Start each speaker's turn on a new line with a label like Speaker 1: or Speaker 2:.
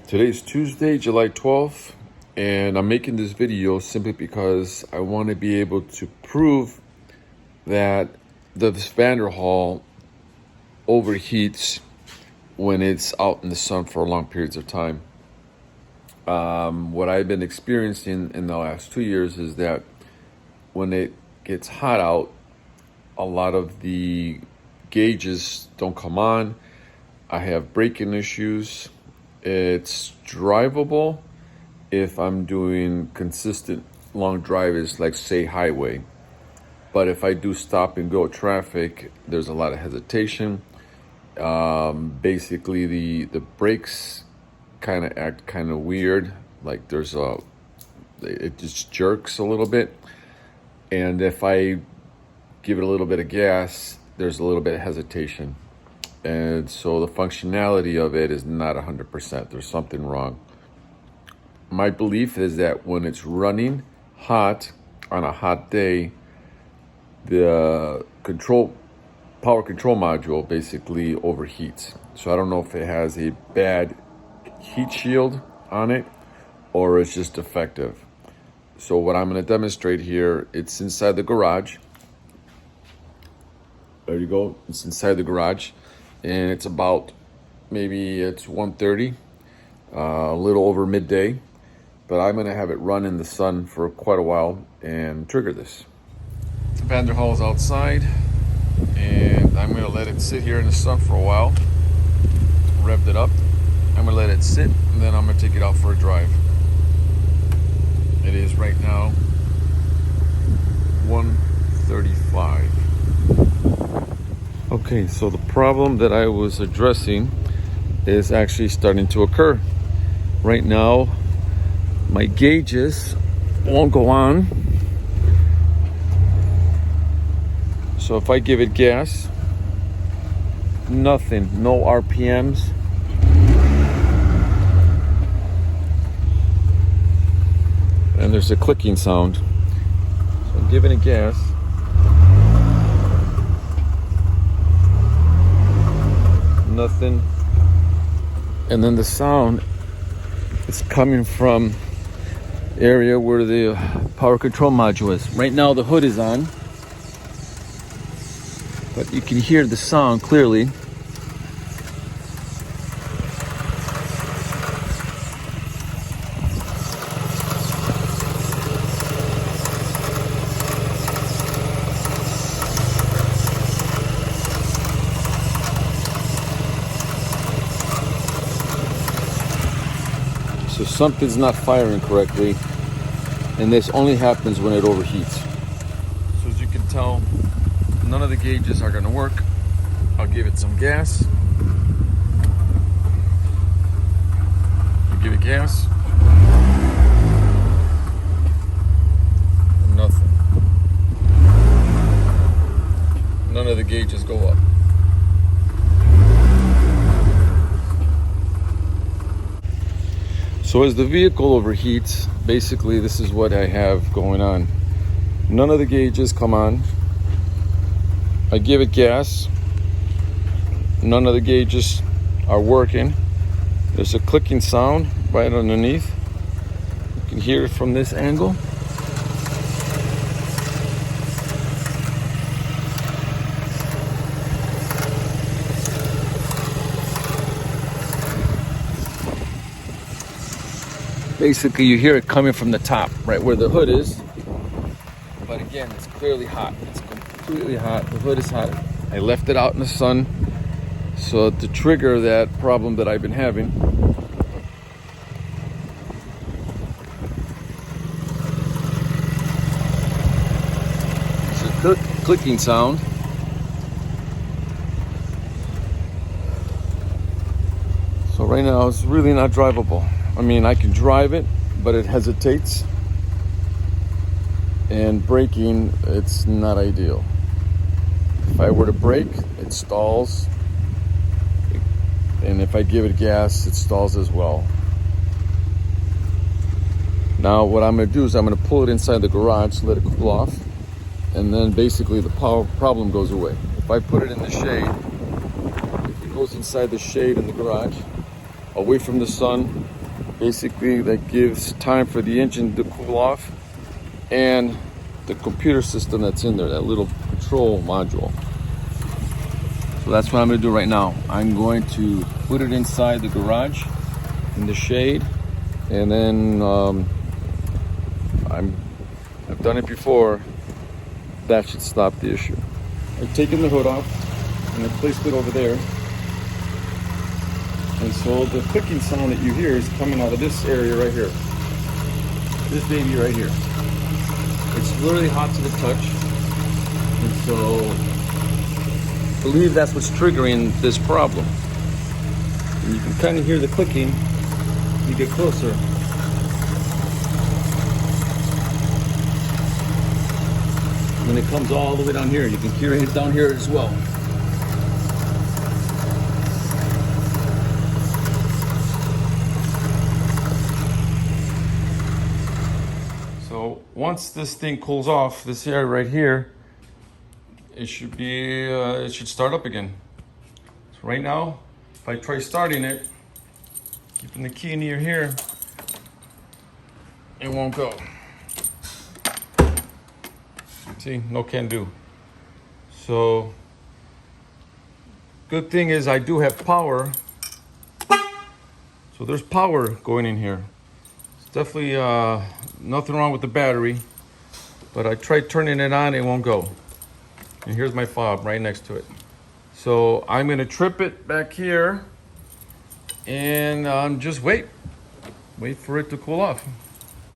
Speaker 1: Today's Tuesday, July 12th, and I'm making this video simply because I want to be able to prove that this Vanderhall overheats when it's out in the sun for long periods of time. What I've been experiencing in the last 2 years is that when it gets hot out, a lot of the gauges don't come on. I have braking issues. It's drivable if I'm doing consistent long drives, like say highway. But if I do stop and go traffic, there's a lot of hesitation. Basically, the brakes kind of act kind of weird. Like it just jerks a little bit. And if I give it a little bit of gas, there's a little bit of hesitation. And so the functionality of it is not 100%. There's something wrong. My belief is that when it's running hot on a hot day, the power control module basically overheats. So I don't know if it has a bad heat shield on it or it's just defective. So what I'm going to demonstrate here, it's inside the garage. There you go. It's inside the garage. And it's about, maybe it's 1:30, a little over midday, but I'm gonna have it run in the sun for quite a while and trigger this. Vanderhall is outside, and I'm gonna let it sit here in the sun for a while. Revved it up. I'm gonna let it sit, and then I'm gonna take it out for a drive. It is right now 1:35. Okay, so the problem that I was addressing is actually starting to occur. Right now, my gauges won't go on. So if I give it gas, nothing, no RPMs. And there's a clicking sound. So I'm giving it gas. Nothing. And then the sound is coming from the area where the power control module is. Right now the hood is on, but you can hear the sound clearly. So something's not firing correctly, and this only happens when it overheats. So as you can tell, none of the gauges are going to work. I'll give it some gas. Give it gas. Nothing. None of the gauges go up. So as the vehicle overheats, basically this is what I have going on. None of the gauges come on. I give it gas. None of the gauges are working. There's a clicking sound right underneath. You can hear it from this angle. Basically, you hear it coming from the top, right where the hood is. But again, it's clearly hot. It's completely hot. The hood is hot. I left it out in the sun so to trigger that problem that I've been having. It's a clicking sound. So right now, it's really not drivable. I mean, I can drive it, but it hesitates. And braking, it's not ideal. If I were to brake, it stalls. And if I give it gas, it stalls as well. Now, what I'm gonna do is I'm gonna pull it inside the garage, let it cool off, and then basically the power problem goes away. If I put it in the shade, it goes inside the shade in the garage, away from the sun, Basically, that gives time for the engine to cool off and the computer system that's in there, that little control module. So that's what I'm going to do right now. I'm going to put it inside the garage in the shade, and then I've done it before. That should stop the issue. I've taken the hood off and I placed it over there. And so the clicking sound that you hear is coming out of this area right here. This baby right here. It's really hot to the touch. And so I believe that's what's triggering this problem. And you can kind of hear the clicking when you get closer. When it comes all the way down here, you can hear it down here as well. So once this thing cools off, this area right here, it should start up again. So right now, if I try starting it, keeping the key near here, it won't go. See, no can do. So good thing is I do have power. So there's power going in here. It's definitely nothing wrong with the battery, but I tried turning it on, it won't go. And here's my fob right next to it. So I'm gonna trip it back here and just wait for it to cool off.